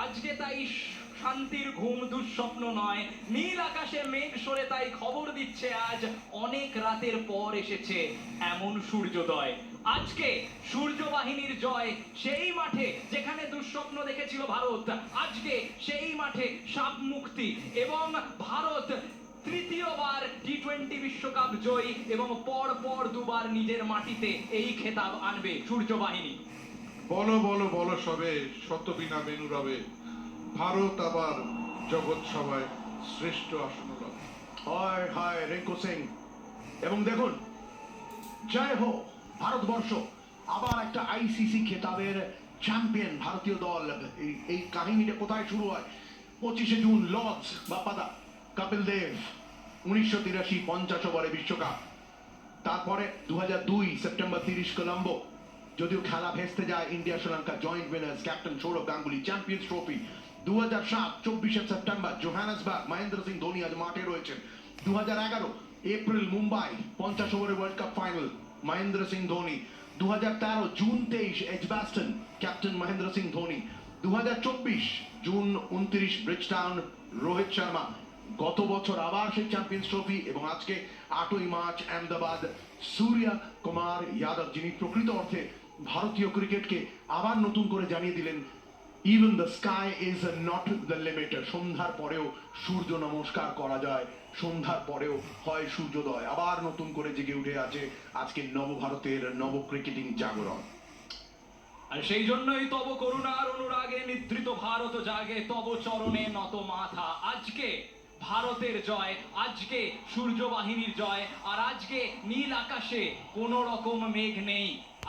আজকে তাই শান্তির ঘুম দুঃস্বপ্ন নয়, নীল আকাশে মেঘ সরে তাই খবর দিচ্ছে আজ অনেক রাতের পর এসেছে এমন সূর্যোদয়। আজকে সূর্য বাহিনীর জয় সেই মাঠে যেখানে দুঃস্বপ্ন দেখেছিল ভারত, আজকে সেই মাঠে সাপ মুক্তি এবং ভারত তৃতীয়বার টি20 বিশ্বকাপ জয়ী এবং পর পর দুবার নিজের মাটিতে এই খেতাব আনবে সূর্য বাহিনী। বলো বলো বলো সবে শত বিনা বেনু রবে, ভারত আবার জগৎ সভায় শ্রেষ্ঠ আসন রবে। হায় হায় রিঙ্কু সিং, এবং দেখুন, জয় হো ভারতবর্ষ, আবার একটা আইসিসি খেতাবের চ্যাম্পিয়ন ভারতীয় দল। এই কাহিনীটা কোথায় শুরু হয়? 25শে জুন লর্ডস, বাপ্পাদা কপিল দেব, 1983 50 ওভারে বিশ্বকাপ। তারপরে 2002 সেপ্টেম্বর 30 কলম্বো, যদিও খেলা ভেস্তে যায়, India Sri Lanka joint winners, captain Sourav Ganguly, champions trophy. 2007 24শে সেপ্টেম্বর জোহানেসবার্গ, মহেন্দ্র সিং ধোনি আজ মাঠে রয়েছেন। 2011 এপ্রিল মুম্বাই 50 ওভারের world cup final, Mahendra Singh Dhoni. 2013 June 23 Edgbaston, captain Mahendra Singh Dhoni. 2024 June 29 Bridgetown, Rohit Sharma. গত বছর আবার সেই চ্যাম্পিয়ন্স ট্রফি, এবং আজকে 8ই মার্চ আহমেদাবাদ, সূর্য কুমার যাদব, যিনি প্রকৃত অর্থে ভারতীয় ক্রিকেটকে আবার নতুন করে জানিয়ে দিলেন even the sky is not the limit. সন্ধ্যার পরেও সূর্য নমস্কার করা যায়, সন্ধ্যার পরেও হয় সূর্যোদয়। আবার নতুন করে জেগে উঠে আছে আজকে নবভারতের নব ক্রিকেটিং জাগরণ। আর সেই জন্যই তব করুণার অনুরাগে নিদ্রিত ভারত জাগে, তব চরণে নত মাথা। আজকে ভারতের জয়, আজকে সূর্য বাহিনীর জয়, আর আজকে নীল আকাশে কোনো রকম মেঘ নেই।